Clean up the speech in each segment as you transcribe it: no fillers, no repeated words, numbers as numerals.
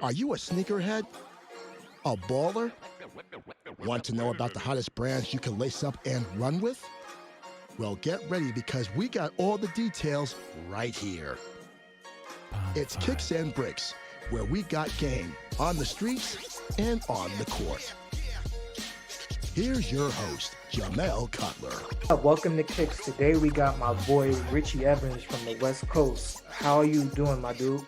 Are you a sneakerhead? A baller? Want to know about the hottest brands you can lace up and run with? Well, get ready because we got all the details right here. It's Kicks and Bricks, where we got game on the streets and on the court. Here's your host, Jamel Cutler. Welcome to Kicks. Today we got my boy Richie Evans from the West Coast. How are you doing, my dude?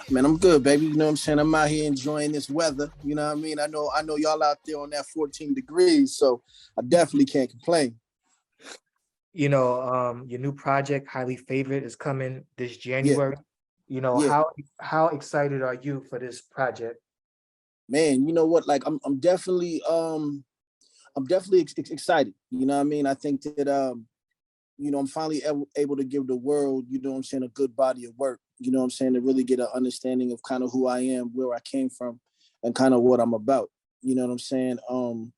Man, I'm good, baby. You know what I'm saying? I'm out here enjoying this weather. You know what I mean? I know y'all out there on that 14 degrees, so I definitely can't complain. You know, your new project, Highly Favored, is coming this January. Yeah. You know, Yeah. how excited are you for this project? Man, you know what? Like, I'm definitely excited. You know what I mean? I think that you know, I'm finally able to give the world, you know what I'm saying, a good body of work. You know what I'm saying, to really get an understanding of kind of who I am, where I came from, and kind of what I'm about. You know what I'm saying? You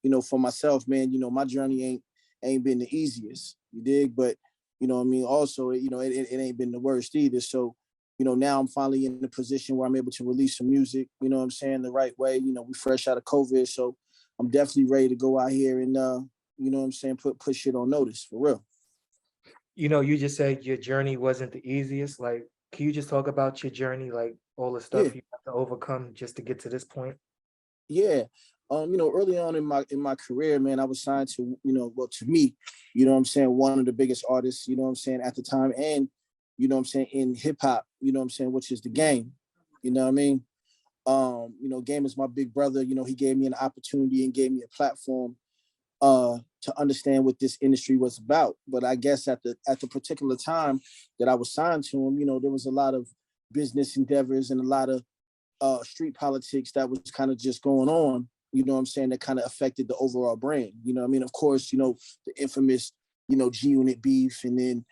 know, for myself, man, you know, my journey ain't been the easiest, you dig? But, you know what I mean, also, you know, it ain't been the worst either. So, you know, now I'm finally in a position where I'm able to release some music, you know what I'm saying, the right way. You know, we fresh out of COVID, so I'm definitely ready to go out here and, you know what I'm saying, put shit on notice, for real. You know, you just said your journey wasn't the easiest. Like, can you just talk about your journey, like all the stuff you have to overcome just to get to this point? Yeah. You know, early on in my career, man, I was signed to, you know, well, to me, you know what I'm saying, one of the biggest artists, you know what I'm saying, at the time, and, you know what I'm saying, in hip hop, you know what I'm saying, which is the Game. You know what I mean? You know, Game is my big brother. You know, he gave me an opportunity and gave me a platform to understand what this industry was about. But I guess at the particular time that I was signed to him, you know, there was a lot of business endeavors and a lot of street politics that was kind of just going on, you know what I'm saying, that kind of affected the overall brand. You know what I mean? Of course, you know, the infamous, you know, G-Unit beef, and then,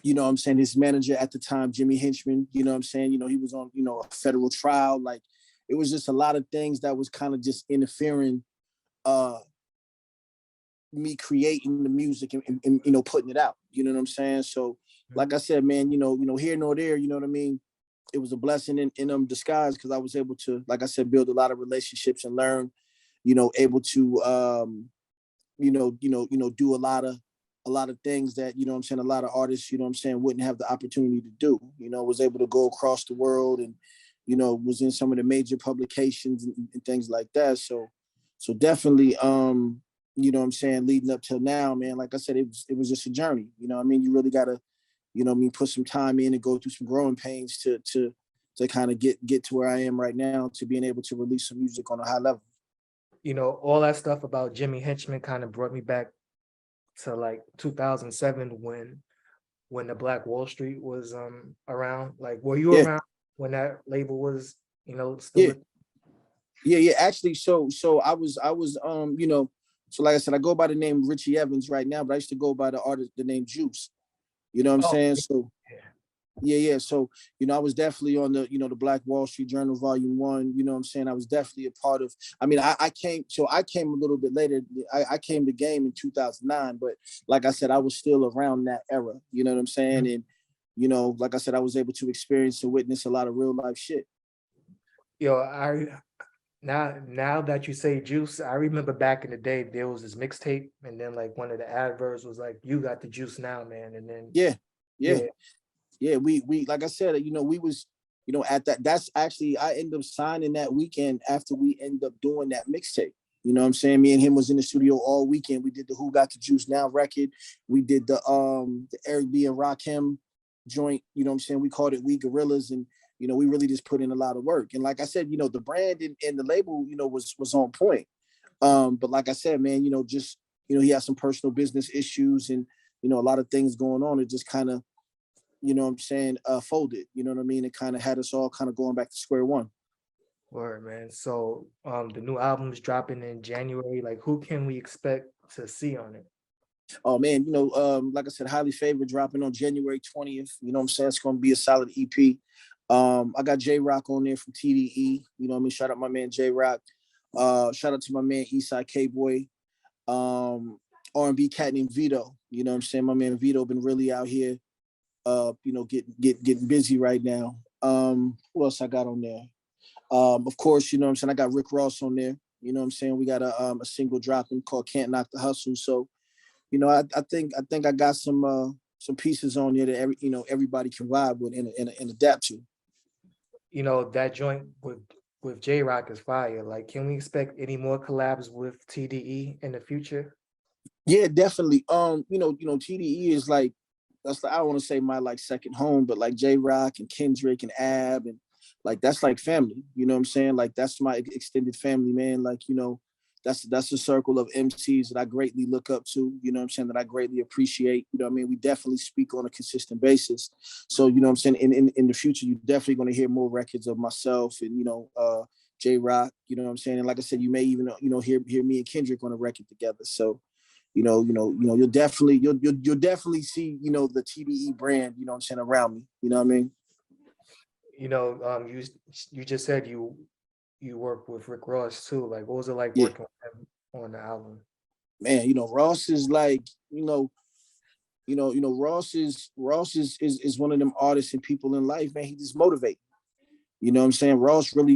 you know what I'm saying, his manager at the time, Jimmy Hinchman, you know what I'm saying, you know, he was on, you know, a federal trial. Like, it was just a lot of things that was kind of just interfering me creating the music and you know, putting it out. You know what I'm saying? So, like I said, man, you know, here nor there, you know what I mean? It was a blessing in disguise, because I was able to, like I said, build a lot of relationships and learn, you know, able to you know, do a lot of things that, you know what I'm saying, a lot of artists, you know what I'm saying, wouldn't have the opportunity to do. You know, was able to go across the world and, you know, was in some of the major publications and things like that. So definitely, you know what I'm saying, leading up till now, man, like I said, it was just a journey. You know what I mean? You really gotta, you know what I mean, put some time in and go through some growing pains to kind of get to where I am right now, to being able to release some music on a high level. You know, all that stuff about Jimmy Hinchman kind of brought me back to like 2007 when the Black Wall Street was around. Like, were you around when that label was, you know, still? Yeah. Actually, so I was you know, so like I said, I go by the name Richie Evans right now, but I used to go by the name Juice. You know what I'm saying? So yeah. So, you know, I was definitely on the, you know, the Black Wall Street Journal Volume 1. You know what I'm saying? I was definitely a part of, I mean, I came a little bit later. I came to Game in 2009, but like I said, I was still around that era. You know what I'm saying? And, you know, like I said, I was able to experience and witness a lot of real life shit. Yo, now that you say Juice, I remember back in the day there was this mixtape, and then like one of the adverts was like, "You got the juice now, man." And then we like I said, you know, we was, you know, at that's actually, I ended up signing that weekend after we ended up doing that mixtape. You know what I'm saying? Me and him was in the studio all weekend. We did the Who Got the Juice Now record. We did the Eric B and Rakim joint. You know what I'm saying? We called it We Gorillas, and you know, we really just put in a lot of work. And like I said, you know, the brand and the label, you know, was on point. But like I said, man, you know, just, you know, he had some personal business issues and, you know, a lot of things going on. It just kind of, you know what I'm saying, folded. You know what I mean? It kind of had us all kind of going back to square one. Word, man. So the new album is dropping in January. Like, who can we expect to see on it? Oh man, you know, like I said, Highly Favored dropping on January 20th. You know what I'm saying? It's going to be a solid EP. I got J-Rock on there from TDE. You know what I mean? Shout out my man J-Rock. Shout out to my man Eastside K-Boy. R&B cat named Vito. You know what I'm saying? My man Vito been really out here, getting busy right now. Who else I got on there? Of course, you know what I'm saying, I got Rick Ross on there. You know what I'm saying? We got a single dropping called Can't Knock the Hustle. So, you know, I think I got some pieces on there that everybody can vibe with and adapt to. You know, that joint with J Rock is fire. Like, can we expect any more collabs with TDE in the future? Yeah, definitely. TDE is like, I don't want to say my like second home, but like J Rock and Kendrick and Ab and like that's like family. You know what I'm saying? Like that's my extended family, man. Like, you know, that's a circle of MCs that I greatly look up to, you know what I'm saying, that I greatly appreciate. You know what I mean? We definitely speak on a consistent basis. So, you know what I'm saying, in the future, you're definitely going to hear more records of myself and, J Rock, you know what I'm saying? And like I said, you may even, hear me and Kendrick on a record together. So, you'll definitely see, the TDE brand, you know what I'm saying, around me. You know what I mean? You just said you work with Rick Ross too. Like, what was it like Yeah. working with him on the album? Man, Ross is like, Ross is one of them artists and people in life, man. He just motivate. You know what I'm saying? Ross really,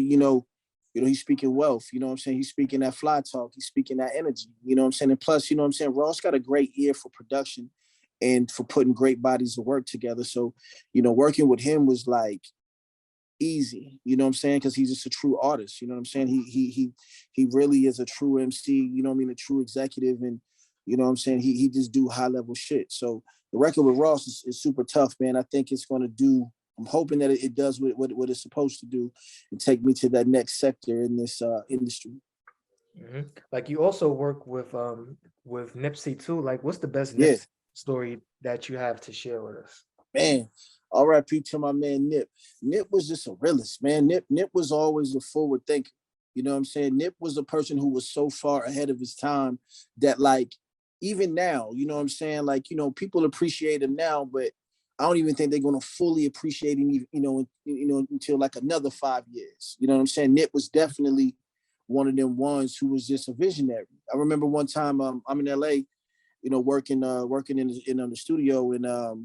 he's speaking wealth, you know what I'm saying? He's speaking that fly talk, he's speaking that energy, you know what I'm saying? And plus, you know what I'm saying, Ross got a great ear for production and for putting great bodies of work together. So, working with him was like easy, you know what I'm saying? Because he's just a true artist, you know what I'm saying? He really is a true MC, you know what I mean, a true executive, and you know what I'm saying? He just do high level shit. So the record with Ross is super tough, man. I think it's gonna do, I'm hoping that it does what it's supposed to do and take me to that next sector in this industry. Mm-hmm. Like, you also work with Nipsey too. Like, what's the best Yeah. Nipsey story that you have to share with us? Man, R.I.P. to my man Nip. Nip was just a realist, man. Nip was always a forward thinker. You know what I'm saying? Nip was a person who was so far ahead of his time that, like, even now, you know what I'm saying? Like, people appreciate him now, but I don't even think they're gonna fully appreciate him, until like another 5 years. You know what I'm saying? Nip was definitely one of them ones who was just a visionary. I remember one time I'm in LA, working in the studio, and I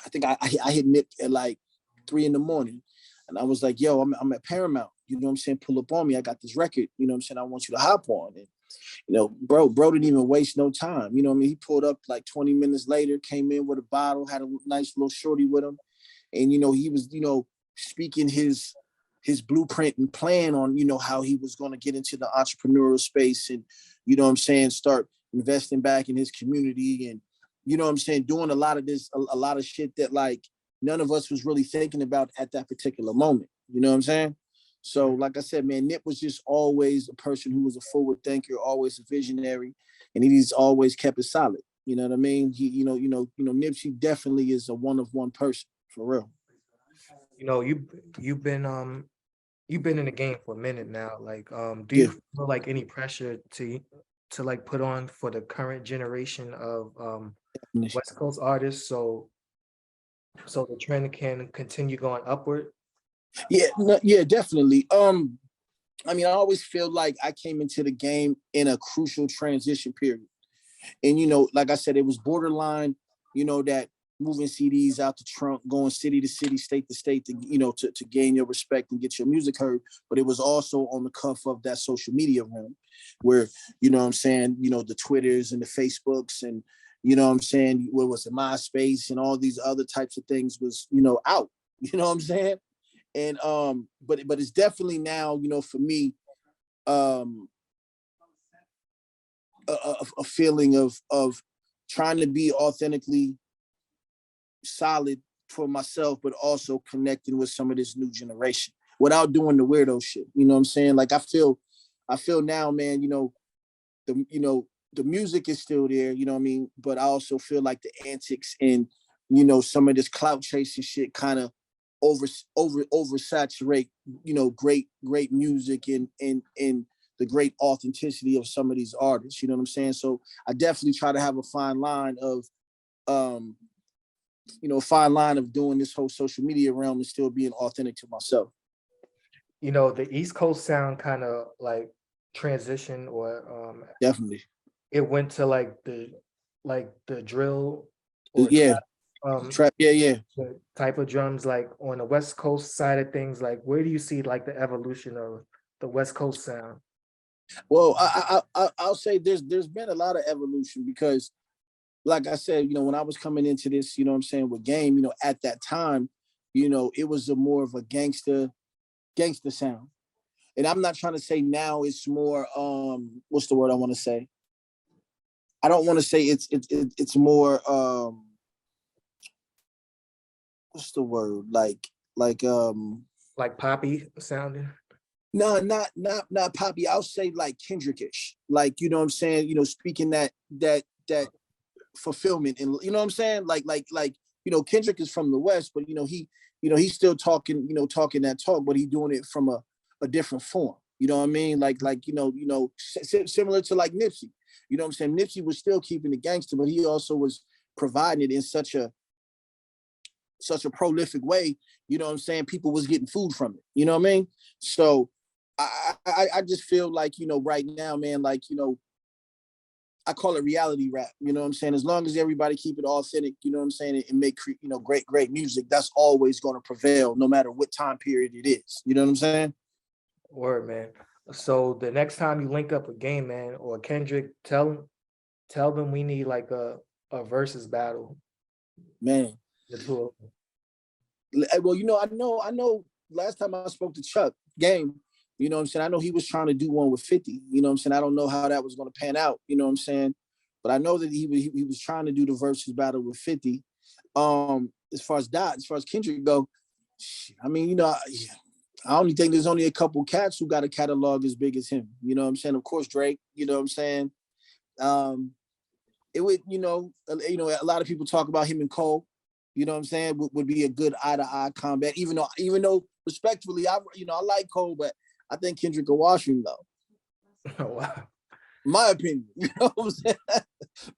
think I hit Nip at like 3 a.m, and I was like, yo, I'm at Paramount, you know what I'm saying? Pull up on me. I got this record, you know what I'm saying? I want you to hop on. And bro didn't even waste no time. You know what I mean? He pulled up like 20 minutes later, came in with a bottle, had a nice little shorty with him. And, he was, speaking his blueprint and plan on, how he was going to get into the entrepreneurial space and, you know what I'm saying, start investing back in his community and, you know what I'm saying, doing a lot of this, a lot of shit that like none of us was really thinking about at that particular moment. You know what I'm saying? So, like I said, man, Nip was just always a person who was a forward thinker, always a visionary, and he's always kept it solid. You know what I mean? He, Nipsey definitely is a one of one person for real. You've been in the game for a minute now. Like, do you feel like any pressure to like put on for the current generation of West Coast artists, so the trend can continue going upward? Yeah, definitely. I mean, I always feel like I came into the game in a crucial transition period. And, like I said, it was borderline, that moving CDs out the trunk, going city to city, state to state to gain your respect and get your music heard. But it was also on the cuff of that social media realm where, you know what I'm saying, the Twitters and the Facebooks and, you know what I'm saying, what was it, MySpace and all these other types of things was, out, you know what I'm saying? And but it's definitely now, for me, a feeling of trying to be authentically solid for myself, but also connecting with some of this new generation without doing the weirdo shit. You know what I'm saying? Like I feel now, man, the music is still there, you know what I mean? But I also feel like the antics and, some of this clout chasing shit kind of oversaturate, great music and the great authenticity of some of these artists, you know what I'm saying? So I definitely try to have a fine line of doing this whole social media realm and still being authentic to myself. The East Coast sound kind of like transition or definitely it went to like the drill or Trap, yeah. the type of drums, like on the West Coast side of things, like where do you see like the evolution of the West Coast sound? Well, I'll say there's been a lot of evolution because, like I said, when I was coming into this, what I'm saying, with game, at that time, it was a more of a gangster sound. And I'm not trying to say now it's more what's the word I want to say? I don't want to say it's more what's the word? Like poppy sounding? No, not poppy. I'll say like Kendrickish. Like, what I'm saying, speaking that fulfillment, and what I'm saying? Like Kendrick is from the West, but he's still talking that talk, but he's doing it from a different form. You know what I mean? Similar to like Nipsey. You know what I'm saying? Nipsey was still keeping the gangster, but he also was providing it in such a prolific way. You know what I'm saying? People was getting food from it. You know what I mean? So I just feel like, right now, man, I call it reality rap. You know what I'm saying? As long as everybody keep it authentic, you know what I'm saying, and make great music, that's always going to prevail, no matter what time period it is. You know what I'm saying? Word, man. So the next time you link up a Game Man or Kendrick, tell them we need like a versus battle. Man. The two of them. Well, I know. Last time I spoke to Chuck Game, you know what I'm saying, I know he was trying to do one with 50. You know what I'm saying? I don't know how that was going to pan out. You know what I'm saying? But I know that he was trying to do the versus battle with 50. As far as Kendrick go, I mean, I only think there's only a couple cats who got a catalog as big as him. You know what I'm saying? Of course, Drake. You know what I'm saying? It would, a lot of people talk about him and Cole. You know what I'm saying? Would be a good eye-to-eye combat. Even though respectfully, I like Cole, but I think Kendrick will wash him though. Wow. My opinion. You know what I'm saying?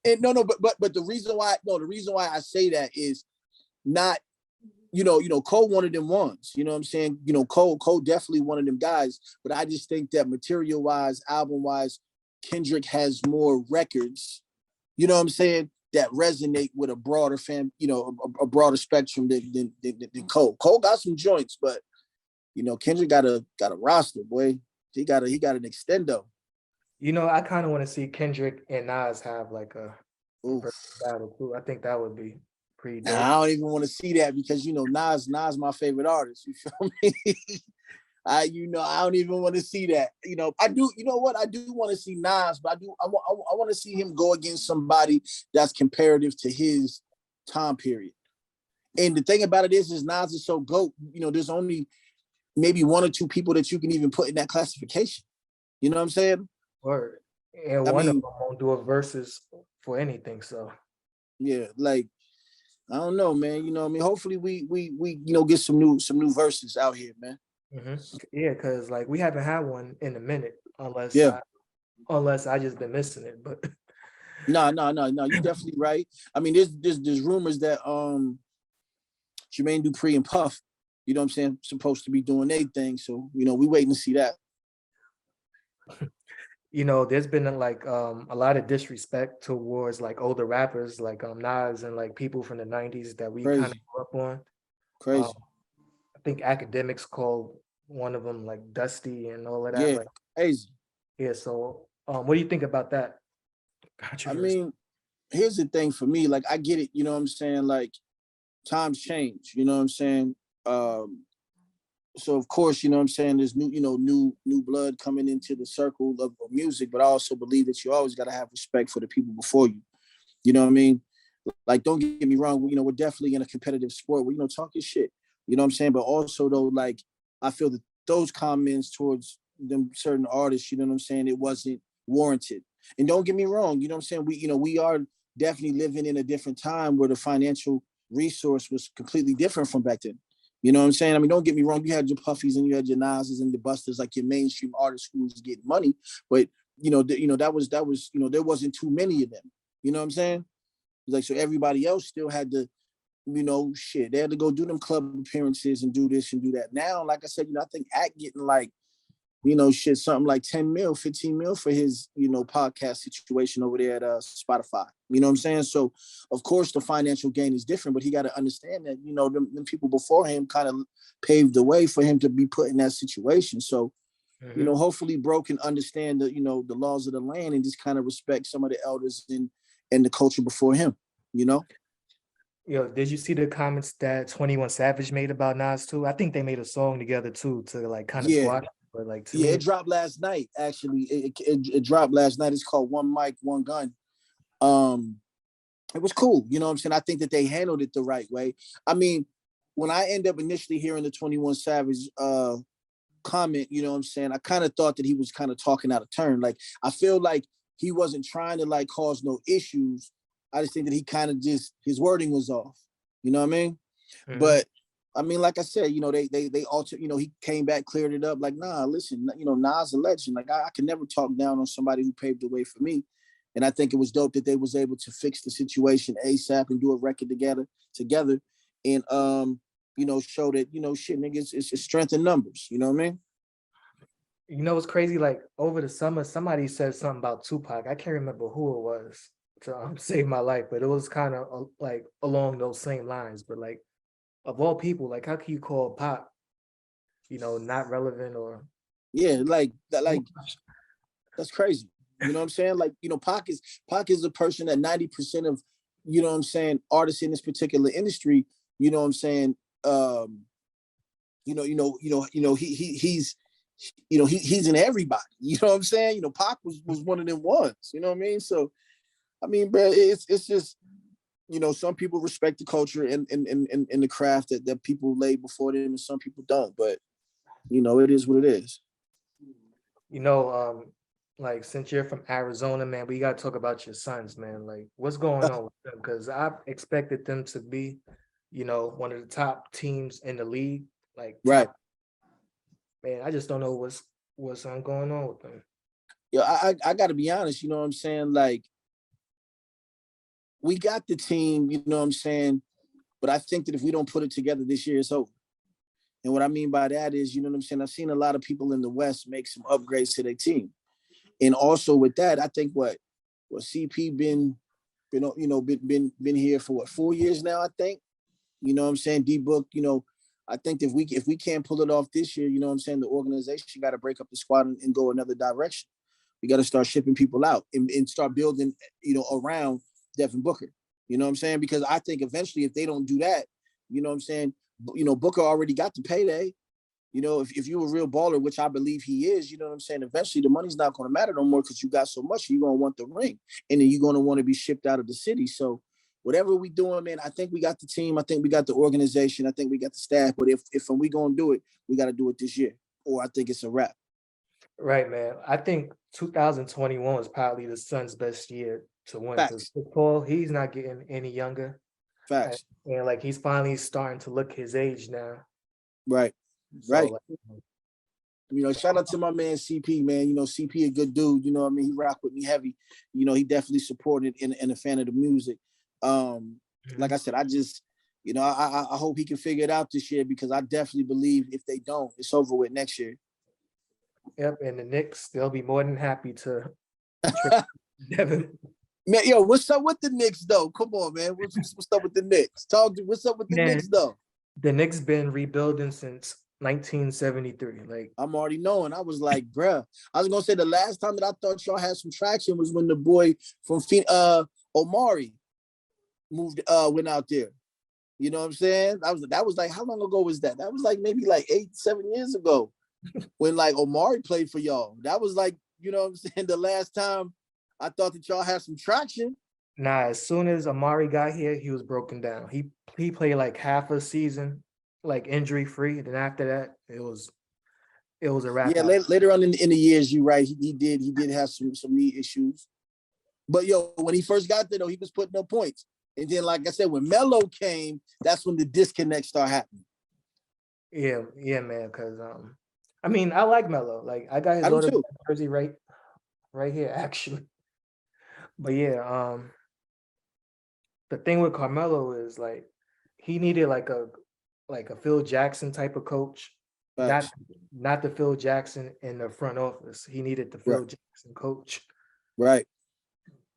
And but the reason why I say that is not, Cole one of them ones. You know what I'm saying? Cole definitely one of them guys. But I just think that material-wise, album-wise, Kendrick has more records. You know what I'm saying? That resonate with a broader a broader spectrum than Cole. Cole got some joints, but Kendrick got a roster, boy. He got an extendo. I kind of want to see Kendrick and Nas have like a battle too. I think that would be pretty dope. I don't even want to see that because Nas my favorite artist. You feel me? I don't even want to see that. I do. You know what? I do want to see Nas, but I want to see him go against somebody that's comparative to his time period. And the thing about it is Nas is so GOAT. There's only maybe one or two people that you can even put in that classification. You know what I'm saying? Word. And one of them won't do a versus for anything. So yeah, like I don't know, man. Hopefully we get some new verses out here, man. Mm-hmm. Yeah, because like we haven't had one in a minute, unless I just been missing it. But no, you're definitely right. I mean, there's rumors that Jermaine Dupri and Puff, you know what I'm saying, supposed to be doing their thing. So we waiting to see that. There's been like a lot of disrespect towards like older rappers like Nas and like people from the 90s that we kind of grew up on. Crazy. I think academics called one of them like Dusty and all of that. Yeah, like, crazy. Yeah. So, what do you think about that? I mean, here's the thing for me. Like, I get it. You know what I'm saying? Like, times change. You know what I'm saying? So of course, you know what I'm saying, there's new blood coming into the circle of music, but I also believe that you always got to have respect for the people before you. You know what I mean? Like, don't get me wrong. We're definitely in a competitive sport where, talking shit. You know what I'm saying? But also though, like, I feel that those comments towards them certain artists, you know what I'm saying, it wasn't warranted. And don't get me wrong, you know what I'm saying? We are definitely living in a different time where the financial resource was completely different from back then. You know what I'm saying? I mean, don't get me wrong. You had your Puffies and you had your Nas's and your Busters, like your mainstream artists who was getting money. But that was there wasn't too many of them. You know what I'm saying? Like, so everybody else still had to, they had to go do them club appearances and do this and do that. Now, like I said, I think Act getting like shit, something like 10 mil, 15 mil for his, podcast situation over there at Spotify. You know what I'm saying? So, of course, the financial gain is different, but he got to understand that, them people before him kind of paved the way for him to be put in that situation. So, hopefully Bro can understand the laws of the land and just kind of respect some of the elders and the culture before him, Yo, did you see the comments that 21 Savage made about Nas too? I think they made a song together too to like kind of squash it, but like to me, it dropped last night. Actually, it dropped last night. It's called One Mic, One Gun. It was cool. You know what I'm saying? I think that they handled it the right way. I mean, when I end up initially hearing the 21 Savage comment, you know what I'm saying, I kind of thought that he was kind of talking out of turn. Like, I feel like he wasn't trying to like cause no issues. I just think that he kind of his wording was off. You know what I mean? Mm-hmm. But I mean, like I said, they altered, he came back, cleared it up. Like, nah, listen, Nas a legend. Like, I can never talk down on somebody who paved the way for me. And I think it was dope that they was able to fix the situation ASAP and do a record together and, show that, shit, niggas, it's strength in numbers. You know what I mean? It's crazy. Like, over the summer, somebody said something about Tupac. I can't remember who it was to save my life, but it was kind of like along those same lines. But like, of all people, like, how can you call Pac, not relevant or? Yeah, like that's crazy. You know what I'm saying? Like, Pac is a person that 90% of, artists in this particular industry, you know what I'm saying? He's in everybody. You know what I'm saying? Pac was one of them ones. You know what I mean? So, I mean, bro, it's just, some people respect the culture and the craft that people lay before them, and some people don't. But, it is what it is. Like, since you're from Arizona, man, we got to talk about your sons, man. Like, what's going on with them? Because I expected them to be, one of the top teams in the league. Like, right. Man, I just don't know what's going on with them. Yeah, I got to be honest, you know what I'm saying? Like, we got the team, you know what I'm saying? But I think that if we don't put it together this year, it's over. And what I mean by that is, you know what I'm saying? I've seen a lot of people in the West make some upgrades to their team. And also with that, I think what CP been here for 4 years now, I think. You know what I'm saying? D-Book, I think if we can't pull it off this year, you know what I'm saying, the organization got to break up the squad and go another direction. We got to start shipping people out and start building, around Devin Booker. You know what I'm saying? Because I think eventually if they don't do that, you know what I'm saying, Booker already got the payday. If you're a real baller, which I believe he is, you know what I'm saying, eventually the money's not going to matter no more because you got so much, you're going to want the ring. And then you're going to want to be shipped out of the city. So whatever we doing, man, I think we got the team. I think we got the organization. I think we got the staff. But if we going to do it, we got to do it this year. Or I think it's a wrap. Right, man. I think 2021 was probably the Suns' best year to win. Because Paul, he's not getting any younger. Facts. And like, he's finally starting to look his age now. Right. Right. Shout out to my man CP, man. CP a good dude. You know what I mean? He rock with me heavy. He definitely supported and a fan of the music. Like I said, I just, I hope he can figure it out this year because I definitely believe if they don't, it's over with next year. Yep, and the Knicks, they'll be more than happy to Devin. Man, yo, what's up with the Knicks though? Come on, man. What's up with the Knicks? What's up with the Knicks though? The Knicks been rebuilding since 1973. Like, I'm already knowing. I was like, bruh. I was gonna say the last time that I thought y'all had some traction was when the boy from Omari went out there. You know what I'm saying? That was like, how long ago was that? That was like maybe like 7 years ago when like Omari played for y'all. That was like, you know what I'm saying, the last time I thought that y'all had some traction. Nah, as soon as Omari got here, he was broken down. He played like half a season, like injury free. Then after that, it was a wrap. Yeah, later on in the years, you're right. He did have some knee issues. But yo, when he first got there though, he was putting up points. And then, like I said, when Melo came, that's when the disconnect started happening. Yeah, man. Because I mean, I like Melo. Like, I got his little jersey right here, actually. But yeah, the thing with Carmelo is like he needed like a Phil Jackson type of coach not Facts. not the Phil Jackson in the front office. He needed the Phil Right. Jackson coach. Right.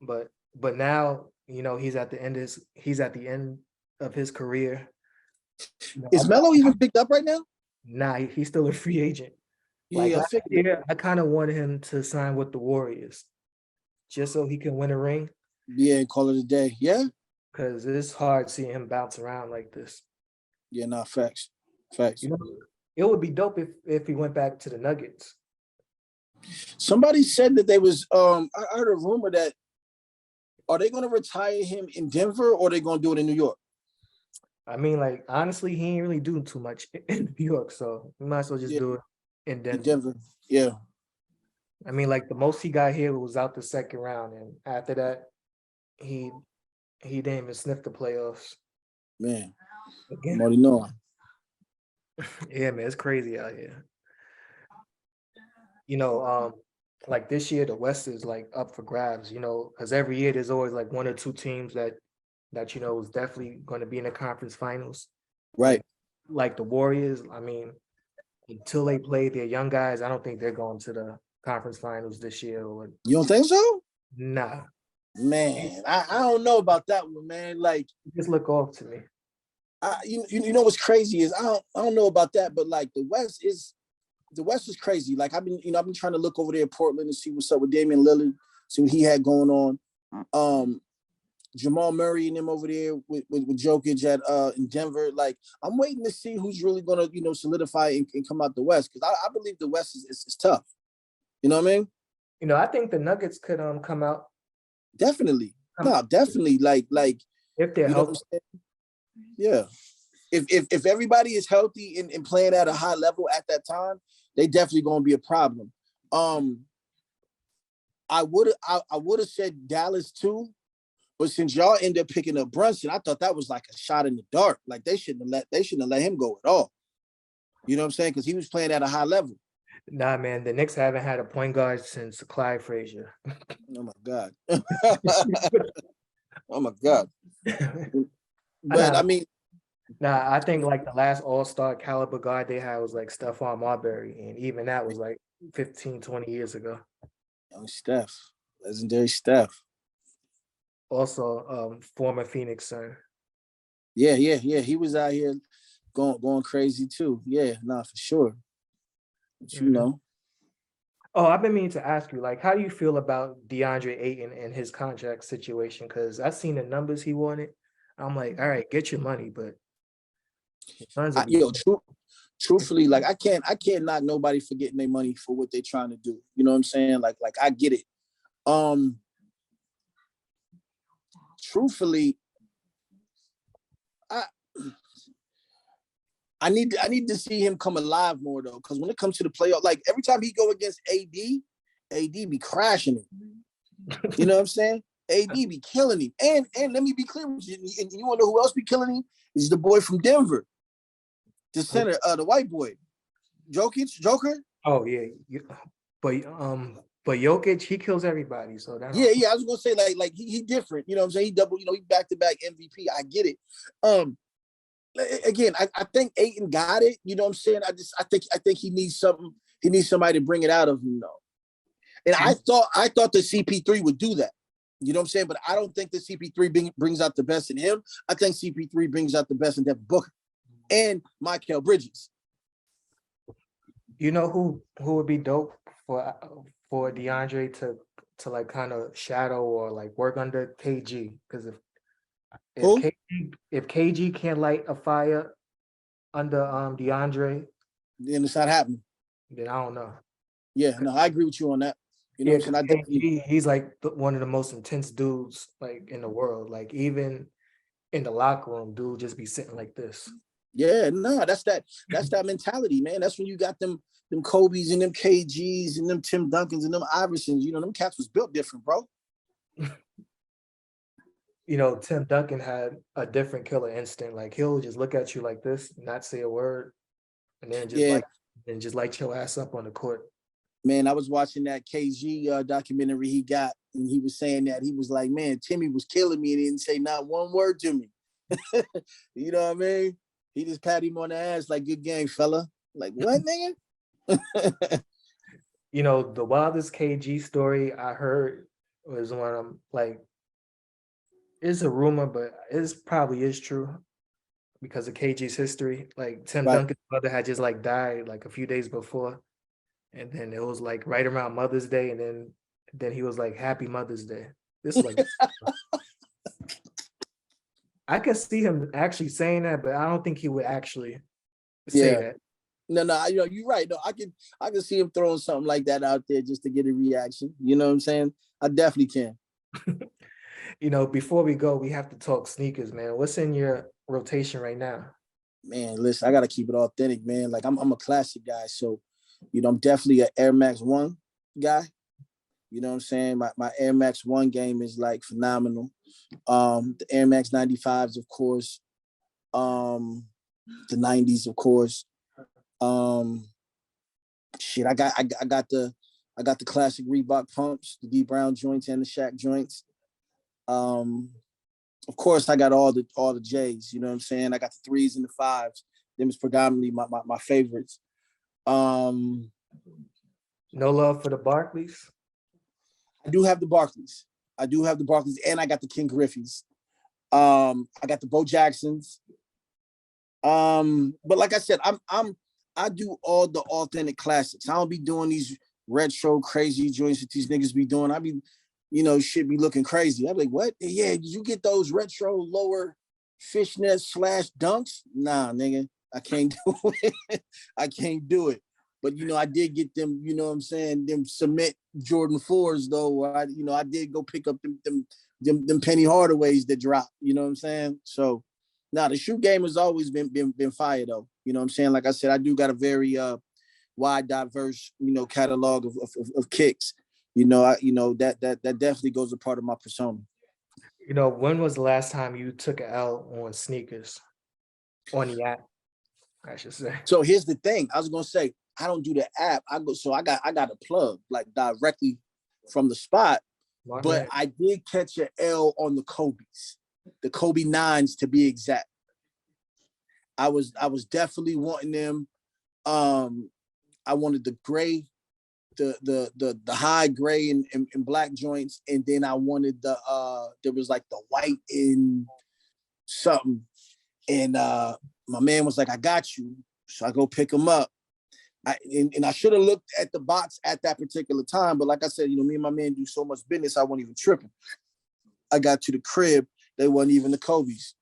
But now, he's at the end of his career. Is Melo even picked up right now? Nah, he's still a free agent. Like Yeah, I last figured. year, I kind of wanted him to sign with the Warriors, just so he can win a ring. Yeah, and call it a day. Yeah. Because it's hard seeing him bounce around like this. Yeah, nah, facts. Facts. It would be dope if he went back to the Nuggets. Somebody said that they was I heard a rumor that are they gonna retire him in Denver or are they gonna do it in New York? I mean, like, honestly, he ain't really doing too much in New York, so we might as well just do it in Denver. Denver. Yeah. I mean, like, the most he got here was out the second round, and after that, he didn't even sniff the playoffs. Man, Again. I'm already knowing. Yeah, man, it's crazy out here. Like this year, the West is like up for grabs, because every year there's always like one or two teams that is definitely going to be in the conference finals. Right. Like the Warriors, I mean, until they play their young guys, I don't think they're going to the conference finals this year. You don't think so? Nah. Man, I don't know about that one, man. Like, just look off to me. You know what's crazy is I don't know about that, but like the West is crazy. Like I've been trying to look over there at Portland and see what's up with Damian Lillard, see what he had going on. Jamal Murray and them over there with Jokic at in Denver. Like I'm waiting to see who's really gonna solidify and come out the West, because I believe the West is tough. You know what I mean? I think the Nuggets could come out. Definitely. No, definitely. Like if they're healthy. Yeah. If everybody is healthy and playing at a high level at that time, they definitely gonna be a problem. I would have said Dallas too, but since y'all end up picking up Brunson, I thought that was like a shot in the dark. Like they shouldn't have let him go at all. You know what I'm saying? Because he was playing at a high level. Nah, man, the Knicks haven't had a point guard since Clyde Frazier. Oh my God. Oh my God. But I mean, I think like the last all-star caliber guard they had was like Stephon Marbury, and even that was like 15, 20 years ago. Young Steph, legendary Steph. Also, former Phoenix Sun. Yeah. He was out here going crazy too. Yeah, nah, for sure. But you know. Oh, I've been meaning to ask you, like, how do you feel about DeAndre Ayton and his contract situation? Because I've seen the numbers he wanted. I'm like, all right, get your money, but truthfully, like I can't knock nobody for getting their money for what they're trying to do. You know what I'm saying? Like I get it. Truthfully, I need to see him come alive more though, because when it comes to the playoff, like every time he go against AD be crashing him. You know what I'm saying? AD be killing him. And let me be clear with you. And you want to know who else be killing him? Is the boy from Denver, the center, the white boy, Joker. Oh yeah, but Jokic, he kills everybody. So that yeah. I was gonna say like he different. You know what I'm saying? He double. He back-to-back MVP. I get it. Again, I think Ayton got it. You know what I'm saying? I think he needs something. He needs somebody to bring it out of him though. And I thought the CP3 would do that. You know what I'm saying? But I don't think the CP3 brings out the best in him. I think CP3 brings out the best in Devin Booker and Mikal Bridges. You know who would be dope for DeAndre to like kind of shadow or like work under KG? Because if KG can't light a fire under DeAndre, then it's not happening. Then I don't know. Yeah, no, I agree with you on that. You know what I'm saying? He's like one of the most intense dudes like in the world. Like even in the locker room, dude just be sitting like this. Yeah, no, that's that mentality, man. That's when you got them Kobe's and them KGs and them Tim Duncans and them Iversons. You know, them cats was built different, bro. Tim Duncan had a different killer instinct. Like he'll just look at you like this, not say a word, and then just light your ass up on the court. Man, I was watching that KG documentary he got, and he was saying that he was like, man, Timmy was killing me and he didn't say not one word to me. You know what I mean? He just pat him on the ass like, good game, fella. Like, what, nigga? You know, the wildest KG story I heard was when like, it's a rumor, but it's probably is true because of KG's history. Like Tim Right. Duncan's mother had just like died like a few days before. And then it was like right around Mother's Day, and then he was like, Happy Mother's Day. This was like I could see him actually saying that, but I don't think he would actually say that. No, you know, you're right. No, I can see him throwing something like that out there just to get a reaction. You know what I'm saying? I definitely can. You know, before we go, we have to talk sneakers, man. What's in your rotation right now? Man, listen, I gotta keep it authentic, man. Like I'm a classic guy, so you know, I'm definitely an Air Max 1 guy. You know what I'm saying? My Air Max 1 game is like phenomenal. The Air Max 95s, of course. The 90s, of course. Shit, I got the classic Reebok pumps, the D Brown joints and the Shaq joints. Of course, I got all the J's. You know what I'm saying? I got the 3s and the 5s. Them is predominantly my favorites. No love for the Barclays? I do have the Barclays. And I got the King Griffey's. I got the Bo Jacksons. But like I said, I do all the authentic classics. I don't be doing these retro crazy joints that these niggas be doing. I be, you know, shit be looking crazy. I'm like, what? Yeah, did you get those retro lower fishnet / dunks? Nah, nigga, I can't do it. I can't do it. But you know, I did get them, you know what I'm saying, them cement Jordan 4s though. I did go pick up them Penny Hardaways that dropped, you know what I'm saying? So the shoe game has always been fire though. You know what I'm saying? Like I said, I do got a very wide, diverse, you know, catalog of kicks. You know, that definitely goes a part of my persona. You know, when was the last time you took an L on sneakers? On the app, I should say. So here's the thing. I was gonna say, I don't do the app. I got a plug like directly from the spot. But I did catch an L on the Kobe's, the Kobe 9s to be exact. I was definitely wanting them. I wanted the gray, the high gray and black joints, and then I wanted there was like the white in something, and my man was like, I got you. So I go pick them up. I should have looked at the box at that particular time, but like I said, you know, me and my man do so much business, I wasn't even tripping. I got to the crib, they wasn't even the Kobe's.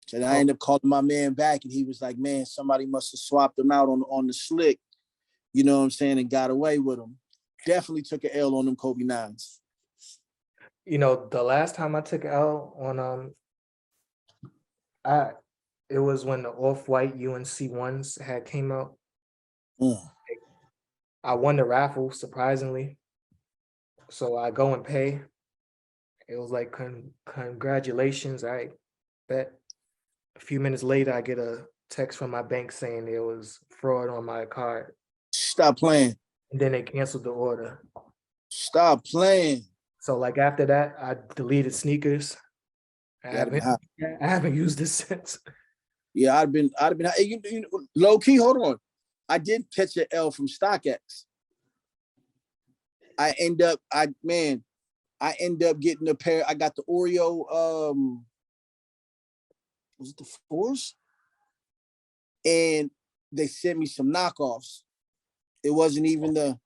So I ended up calling my man back, and he was like, man, somebody must have swapped them out on the slick, you know what I'm saying, and got away with them. Definitely took an L on them Kobe 9s. You know, the last time I took an L on it was when the off-white UNC ones had came out. I won the raffle, surprisingly. So I go and pay. It was like, congratulations. I bet. A few minutes later, I get a text from my bank saying there was fraud on my card. Stop playing. And then they canceled the order. Stop playing. So like after that, I deleted sneakers. I haven't used it since. Yeah, I'd been you know, low key. Hold on, I did catch an L from StockX. I end up getting a pair. I got the Oreo. Was it the 4s? And they sent me some knockoffs. It wasn't even the.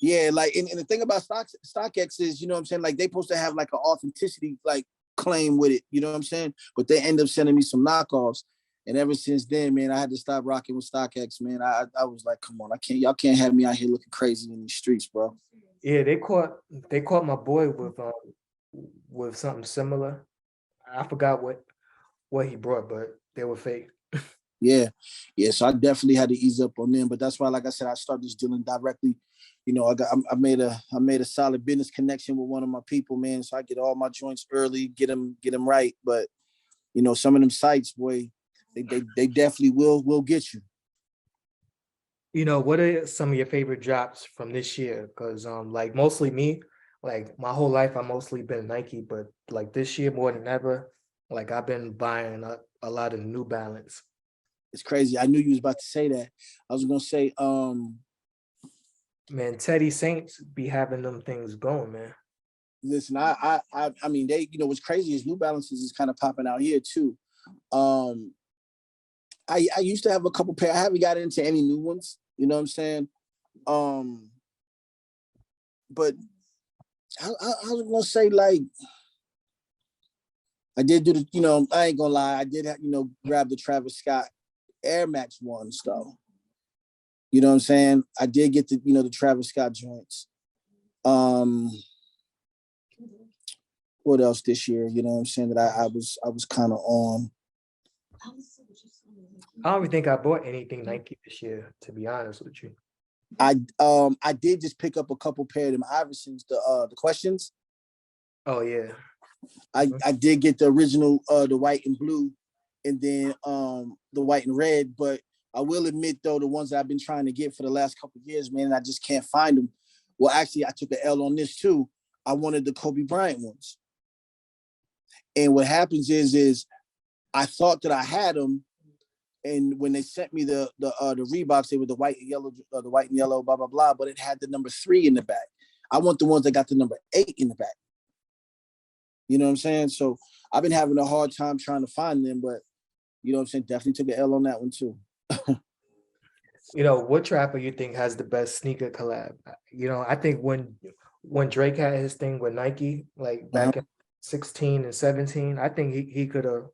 Yeah, like and the thing about StockX is, you know what I'm saying, like they supposed to have like an authenticity like claim with it, you know what I'm saying? But they end up sending me some knockoffs. And ever since then, man, I had to stop rocking with StockX, man. I was like, come on, y'all can't have me out here looking crazy in these streets, bro. Yeah, they caught my boy with something similar. I forgot what he brought, but they were fake. Yeah. So I definitely had to ease up on them. But that's why, like I said, I started just dealing directly. You know, I made a solid business connection with one of my people, man. So I get all my joints early, get them right. But you know, some of them sites, boy, they definitely will get you. You know, what are some of your favorite drops from this year? Because like mostly me, like my whole life, I've mostly been Nike, but like this year more than ever, like I've been buying a lot of New Balance. It's crazy. I knew you was about to say that. I was gonna say, Man, Teddy Saints be having them things going, man. listen, I mean, they, what's crazy is New Balances is kind of popping out here too. I used to have a couple pair. I haven't got into any new ones. You know what I'm saying? But I was gonna say, like, I did do the, I ain't gonna lie, I did have, grab the Travis Scott Air Max ones though. You know what I'm saying? I did get the, the Travis Scott joints. What else this year? You know what I'm saying? That I was kind of on. I don't even think I bought anything Nike this year, to be honest with you. I did just pick up a couple pair of them Iversons, the questions. Oh yeah. I did get the original, the white and blue, and then the white and red. But I will admit though, the ones that I've been trying to get for the last couple of years, man, I just can't find them. Well, actually, I took the L on this too. I wanted the Kobe Bryant ones, and what happens is I thought that I had them, and when they sent me the Reeboks, they were the white and yellow, blah blah blah, but it had the number 3 in the back. I want the ones that got the number 8 in the back. You know what I'm saying? So I've been having a hard time trying to find them, but you know what I'm saying? Definitely took an L on that one too. What rapper you think has the best sneaker collab? I think when Drake had his thing with Nike, like back in 16 and 17, I think he could have,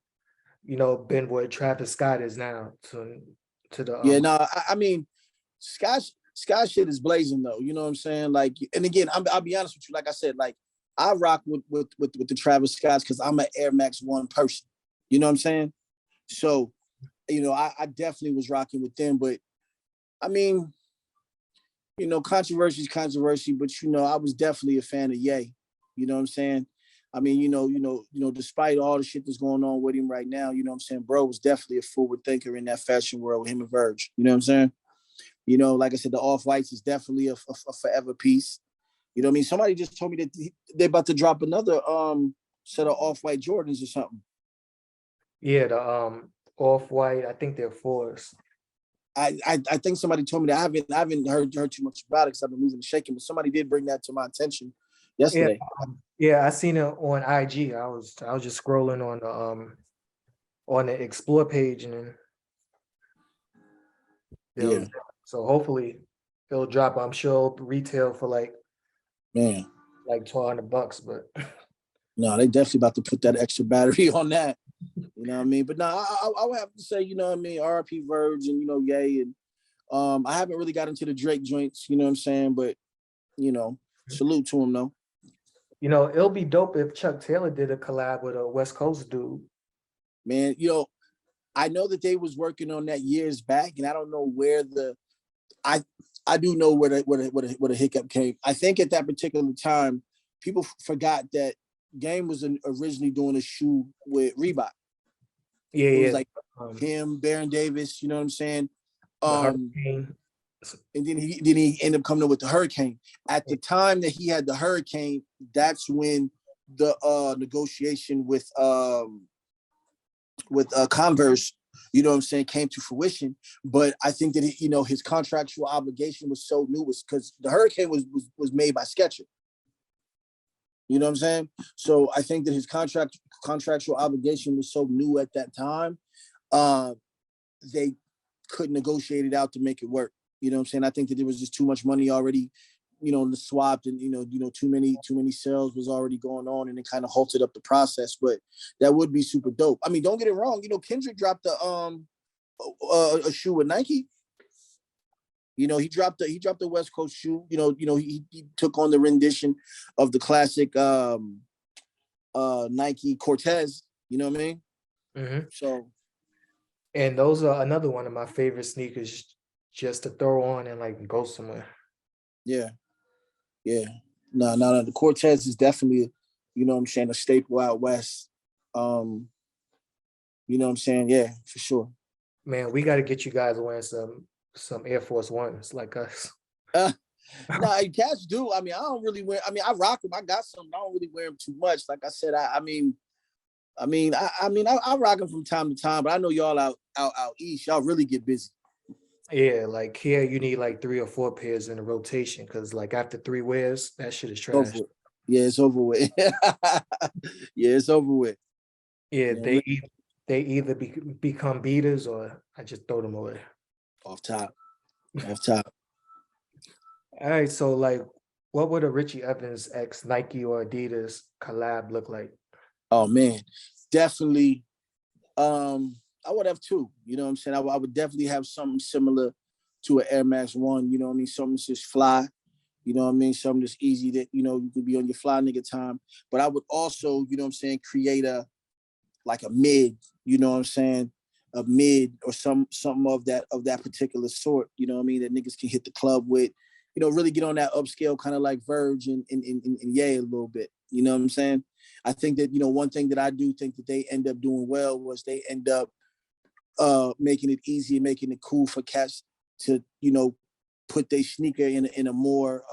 been what Travis Scott is now to the Yeah, no, I mean, Scott shit is blazing though. You know what I'm saying? Like, and again, I'll be honest with you. Like I said, like I rock with the Travis Scotts because I'm an Air Max 1 person. You know what I'm saying? So, I definitely was rocking with them. But I mean, controversy is controversy, but I was definitely a fan of Ye. You know what I'm saying? I mean, despite all the shit that's going on with him right now, you know what I'm saying? Bro was definitely a forward thinker in that fashion world with him and Virgil. You know what I'm saying? Like I said, the Off-Whites is definitely a forever piece. You know what I mean? Somebody just told me that they're about to drop another set of Off-White Jordans or something. Yeah, the Off-White, I think they're 4s. I think somebody told me that. I haven't heard too much about it because I've been moving and shaking, but somebody did bring that to my attention yesterday. Yeah, I seen it on IG. I was just scrolling on the explore page and yeah. So hopefully it'll drop. I'm sure it'll retail for like $1,200, but no, they definitely about to put that extra battery on that. You know what I mean? But no, I would have to say, you know what I mean, RP Verge and Ye, and I haven't really got into the Drake joints, you know what I'm saying? But salute to him though. It'll be dope if Chuck Taylor did a collab with a West Coast dude. Man, I know that they was working on that years back, and I don't know where I do know where the hiccup came. I think at that particular time, people forgot that Game was originally doing a shoe with Reebok. Yeah, it was like him, Baron Davis, you know what I'm saying? And then he ended up coming up with the Hurricane. At the time that he had the Hurricane, that's when the negotiation with Converse, you know what I'm saying, came to fruition. But I think that his contractual obligation was so new, was because the Hurricane was made by Skechers. You know what I'm saying? So I think that his contractual obligation was so new at that time, they couldn't negotiate it out to make it work. You know what I'm saying? I think that there was just too much money already, swapped, and too many sales was already going on, and it kind of halted up the process. But that would be super dope. I mean, don't get it wrong. Kendrick dropped a shoe with Nike. He dropped the West Coast shoe. He took on the rendition of the classic Nike Cortez. You know what I mean? Mm-hmm. So, and those are another one of my favorite sneakers, just to throw on and like go somewhere. Yeah. No. The Cortez is definitely, what I'm saying, a staple out west. You know what I'm saying? Yeah, for sure. Man, we got to get you guys wearing some Air Force Ones like us. No, cats do. I mean, I don't really wear. I mean, I rock them. I got some. I don't really wear them too much. Like I said, I mean, I mean, I rock them from time to time, but I know y'all out east, y'all really get busy. Yeah, like here you need like 3 or 4 pairs in a rotation because like after 3 wears, that shit is trash. Yeah, it's over with. Yeah, it's over with. Yeah, You know, they either become beaters or I just throw them away. off top. All right, so like, what would a Richie Evans X Nike or Adidas collab look like? Oh man, definitely. I would have 2. You know what I'm saying? I would definitely have something similar to an Air Max 1. You know what I mean? Something that's just fly. You know what I mean? Something that's easy that, you know, you could be on your fly nigga time. But I would also, you know what I'm saying, create a mid, you know what I'm saying? A mid or something of that particular sort, you know what I mean, that niggas can hit the club with, you know, really get on that upscale kind of like Verge and Ye a little bit. You know what I'm saying? I think that, you know, one thing that I do think that they end up doing well was they end up making it easy and making it cool for cats to, you know, put their sneaker in a more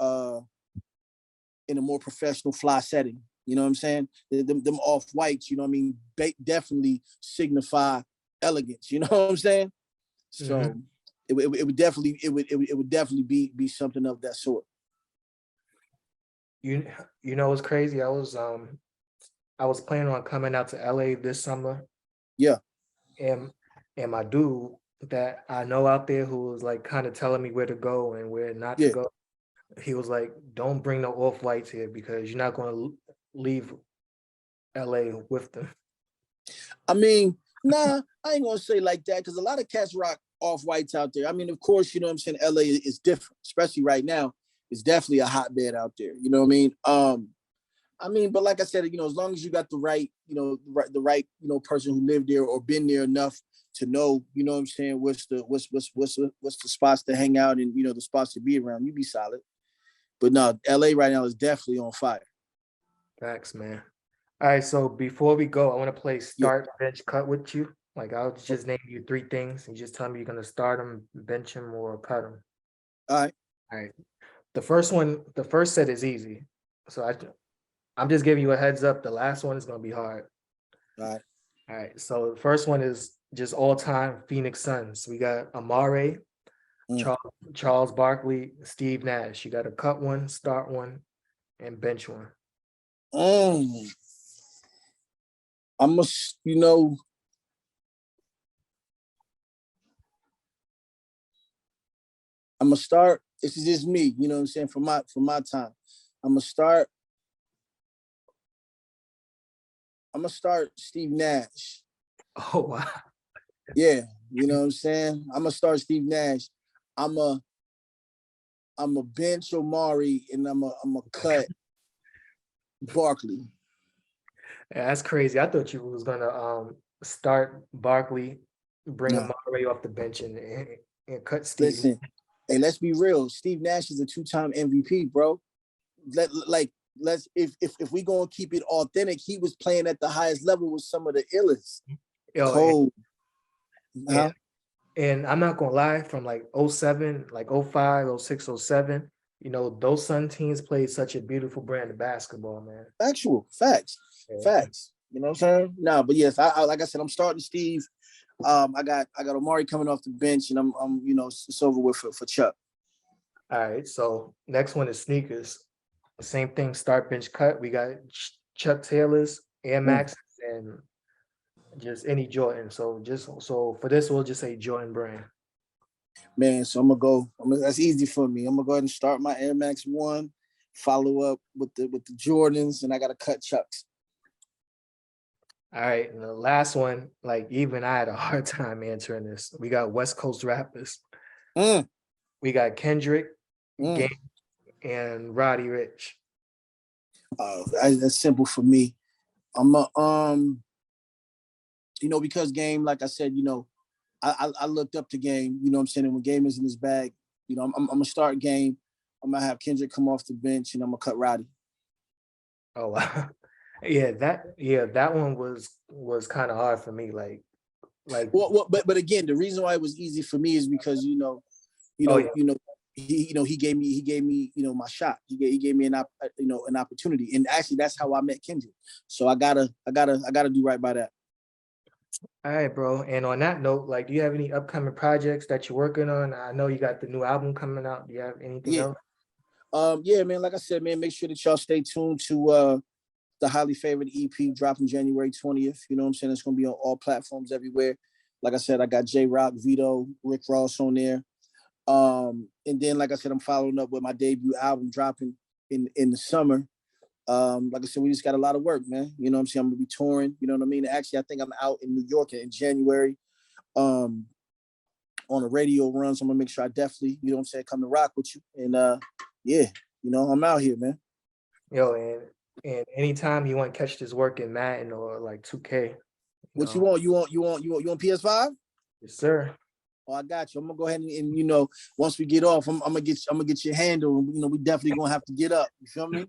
professional fly setting. You know what I'm saying? Them off whites, you know what I mean, definitely signify elegance. You know what I'm saying? So it would definitely be something of that sort. You know what's crazy? I was planning on coming out to LA this summer. Yeah. And my dude that I know out there who was like kind of telling me where to go and where not to go. He was like, don't bring no off-whites here because you're not going to leave LA with them. I mean, nah, I ain't gonna say like that because a lot of cats rock off-whites out there. I mean, of course, you know what I'm saying, LA is different, especially right now. It's definitely a hotbed out there. You know what I mean? But like I said, you know, as long as you got the right, you know, the right, you know, person who lived there or been there enough to know, you know what I'm saying, what's the spots to hang out and, you know, the spots to be around, you be solid. But no, LA right now is definitely on fire. Facts, man. All right, so before we go, I want to play start, bench, cut with you. Like I'll just name you 3 things and just tell me you're gonna start them, bench them, or cut them. All right. All right. The first set is easy. So I'm just giving you a heads up. The last one is gonna be hard. All right. So the first one is just all time Phoenix Suns. We got Amare, Charles Barkley, Steve Nash. You got to cut one, start one, and bench one. I must, you know, I'm gonna start. This is just me, you know what I'm saying, for my time. I'm gonna start Steve Nash. Oh wow. Yeah, you know what I'm saying? I'm gonna start Steve Nash. I'm a bench Omari and I'm a cut Barkley. Yeah, that's crazy. I thought you was gonna start Barkley, bring Amare off the bench and cut Steve. Listen, hey, let's be real. Steve Nash is a 2-time MVP, bro. If we gonna keep it authentic, he was playing at the highest level with some of the illest. Cold. And I'm not gonna lie, from like 07, like 05, 06, 07, you know, those Sun teams played such a beautiful brand of basketball, man. Actual facts. Facts. You know what I'm saying? No, but yes, I like I said, I'm starting Steve. I got Omari coming off the bench, and I'm you know, it's over with for Chuck. All right, so next one is sneakers. Same thing, start, bench, cut. We got Chuck Taylor's, Air Max, and just any Jordan. So for this, we'll just say Jordan brand. Man, so I'm gonna go. That's easy for me. I'm gonna go ahead and start my Air Max 1, follow up with the Jordans, and I gotta cut Chucks. All right, and the last one, like even I had a hard time answering this. We got West Coast rappers. We got Kendrick, Game, and Roddy Ricch. That's simple for me. I'm you know, because Game, like I said, you know, I looked up to Game. You know what I'm saying? And when Game is in his bag, you know, I'm gonna start Game. I'm gonna have Kendrick come off the bench, and I'm gonna cut Roddy. Oh wow. that one was kind of hard for me. Like well, but again, the reason why it was easy for me is because you know, he gave me, my shot. He gave me an opportunity. And actually that's how I met Kendrick. So I gotta do right by that. All right, bro. And on that note, like, do you have any upcoming projects that you're working on? I know you got the new album coming out. Do you have anything else? Yeah, man. Like I said, man, make sure that y'all stay tuned to the Highly Favored EP dropping January 20th. You know what I'm saying? It's gonna be on all platforms everywhere. Like I said, I got J Rock, Vito, Rick Ross on there. And then, like I said, I'm following up with my debut album dropping in the summer. Like I said, we just got a lot of work, man. You know what I'm saying? I'm gonna be touring. You know what I mean? Actually, I think I'm out in New York in January. On a radio run. So I'm gonna make sure I definitely, you know what I'm saying, come to rock with you. And yeah, I'm out here, man. Yo, and anytime you want to catch this work in Madden or like 2K. What you want? You want PS5? Yes, sir. Oh, I got you. I'm gonna go ahead and once we get off, I'm gonna get your handle. We definitely gonna have to get up. You feel me?